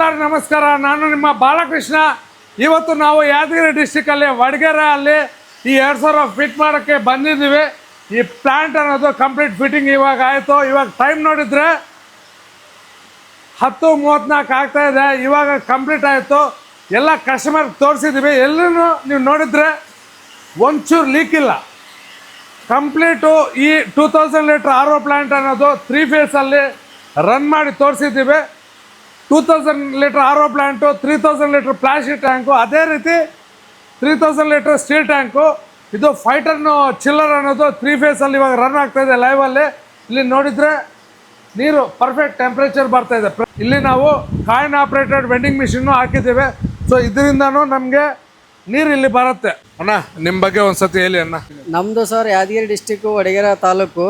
ಎಲ್ಲರಿಗೂ ನಮಸ್ಕಾರ. ನಾನು ನಿಮ್ಮ ಬಾಲಕೃಷ್ಣ. ಇವತ್ತು ನಾವು ಯಾದಗಿರಿ ಡಿಸ್ಟಿಕಲ್ಲಿ ವಡಗೇರೆ ಅಲ್ಲಿ ಈ 2000 ಫಿಟ್ ಮಾಡೋಕ್ಕೆ ಬಂದಿದ್ದೀವಿ. ಈ ಪ್ಲ್ಯಾಂಟ್ ಅನ್ನೋದು ಕಂಪ್ಲೀಟ್ ಫಿಟ್ಟಿಂಗ್ ಇವಾಗ ಆಯಿತು. ಇವಾಗ ಟೈಮ್ ನೋಡಿದರೆ 10:34 ಆಗ್ತಾಯಿದೆ. ಇವಾಗ ಕಂಪ್ಲೀಟ್ ಆಯಿತು. ಎಲ್ಲ ಕಸ್ಟಮರ್ ತೋರಿಸಿದ್ದೀವಿ. ಎಲ್ಲೂ ನೀವು ನೋಡಿದರೆ ಒಂಚೂರು ಲೀಕ್ ಇಲ್ಲ. ಕಂಪ್ಲೀಟು ಈ 2000 ಲೀಟ್ರ್ RO ಪ್ಲ್ಯಾಂಟ್ ಅನ್ನೋದು 3 ಫೇಸಲ್ಲಿ ರನ್ ಮಾಡಿ ತೋರಿಸಿದ್ದೀವಿ. 2000 litre RO plant, 3000 litre plastic tank, ಅದೇ ರೀತಿ 3000 ಲೀಟ್ರ್ ಸ್ಟೀಲ್ ಟ್ಯಾಂಕು. ಇದು ಫೈಟರ್ನು ಚಿಲ್ಲರ್ ಅನ್ನೋದು 3 ಫೇಸಲ್ಲಿ ಇವಾಗ ರನ್ ಆಗ್ತಾಯಿದೆ ಲೈವಲ್ಲಿ. ಇಲ್ಲಿ ನೋಡಿದರೆ ನೀರು ಪರ್ಫೆಕ್ಟ್ ಟೆಂಪ್ರೇಚರ್ ಬರ್ತಾಯಿದೆ. ಇಲ್ಲಿ ನಾವು ಕಾಯಿನ್ ಆಪ್ರೇಟೆಡ್ ವೆಂಡಿಂಗ್ ಮಿಷಿನ್ನು ಹಾಕಿದ್ದೇವೆ. ಸೊ ಇದರಿಂದನೂ ನಮಗೆ ನೀರು ಇಲ್ಲಿ ಬರುತ್ತೆ. ಅಣ್ಣ ನಿಮ್ಮ ಬಗ್ಗೆ ಒಂದು ಸತಿ ಹೇಳಿ ಅಣ್ಣ. ನಮ್ಮದು ಸರ್ ಯಾದಗಿರಿ ಡಿಸ್ಟಿಕ್ಕು ವಡಗೇರೆ ತಾಲೂಕು.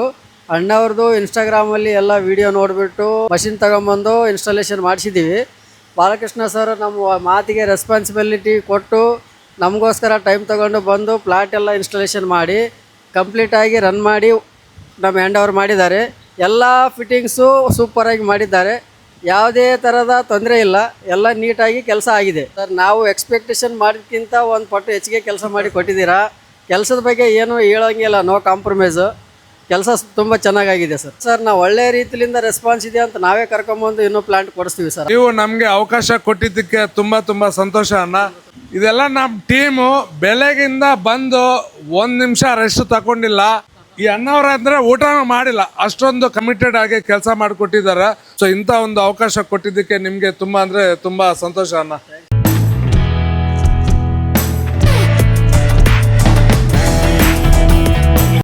ಅಣ್ಣವ್ರದ್ದು ಇನ್ಸ್ಟಾಗ್ರಾಮಲ್ಲಿ ಎಲ್ಲ ವಿಡಿಯೋ ನೋಡಿಬಿಟ್ಟು ಮಷಿನ್ ತಗೊಂಬಂದು ಇನ್ಸ್ಟಾಲೇಷನ್ ಮಾಡಿಸಿದ್ದೀವಿ. ಬಾಲಕೃಷ್ಣ ಸರ್ ನಮ್ಮ ಮಾತಿಗೆ ರೆಸ್ಪಾನ್ಸಿಬಿಲಿಟಿ ಕೊಟ್ಟು ನಮಗೋಸ್ಕರ ಟೈಮ್ ತೊಗೊಂಡು ಬಂದು ಪ್ಲಾಟ್ ಎಲ್ಲ ಇನ್ಸ್ಟಾಲೇಷನ್ ಮಾಡಿ ಕಂಪ್ಲೀಟಾಗಿ ರನ್ ಮಾಡಿ ನಮ್ಮ ಹ್ಯಾಂಡ್ ಓವರ್ ಮಾಡಿದ್ದಾರೆ. ಎಲ್ಲ ಫಿಟ್ಟಿಂಗ್ಸು ಸೂಪರಾಗಿ ಮಾಡಿದ್ದಾರೆ. ಯಾವುದೇ ಥರದ ತೊಂದರೆ ಇಲ್ಲ. ಎಲ್ಲ ನೀಟಾಗಿ ಕೆಲಸ ಆಗಿದೆ ಸರ್. ನಾವು ಎಕ್ಸ್ಪೆಕ್ಟೇಷನ್ ಮಾಡೋದಕ್ಕಿಂತ ಒಂದು ಪಟ್ಟು ಹೆಚ್ಚಿಗೆ ಕೆಲಸ ಮಾಡಿ ಕೊಟ್ಟಿದ್ದೀರಾ. ಕೆಲಸದ ಬಗ್ಗೆ ಏನು ಹೇಳೋಂಗಿಲ್ಲ, ನೋ ಕಾಂಪ್ರಮೈಸು. ಕೆಲಸ ತುಂಬ ಚೆನ್ನಾಗಾಗಿದೆ ಸರ್. ನಾವು ಒಳ್ಳೆ ರೀತಿಯಿಂದ ರೆಸ್ಪಾನ್ಸ್ ಇದೆ ಅಂತ ನಾವೇ ಕರ್ಕೊಂಬಂದು ಇನ್ನೂ ಪ್ಲಾಂಟ್ ಕೊಡಿಸ್ತೀವಿ ಸರ್. ನೀವು ನಮಗೆ ಅವಕಾಶ ಕೊಟ್ಟಿದ್ದಕ್ಕೆ ತುಂಬ ಸಂತೋಷ ಅಣ್ಣ. ಇದೆಲ್ಲ ನಮ್ಮ ಟೀಮು ಬೆಳಗಿಂದ ಬಂದು 1 ನಿಮಿಷ ರೆಸ್ಟ್ ತಗೊಂಡಿಲ್ಲ. ಈ ಅಣ್ಣವ್ರ ಅಂದರೆ ಊಟನೂ ಮಾಡಿಲ್ಲ, ಅಷ್ಟೊಂದು ಕಮಿಟೆಡ್ ಆಗಿ ಕೆಲಸ ಮಾಡಿಕೊಟ್ಟಿದ್ದಾರೆ. ಸೊ ಇಂಥ ಒಂದು ಅವಕಾಶ ಕೊಟ್ಟಿದ್ದಕ್ಕೆ ನಿಮಗೆ ತುಂಬ ಅಂದರೆ ತುಂಬ ಸಂತೋಷ ಅಣ್ಣ.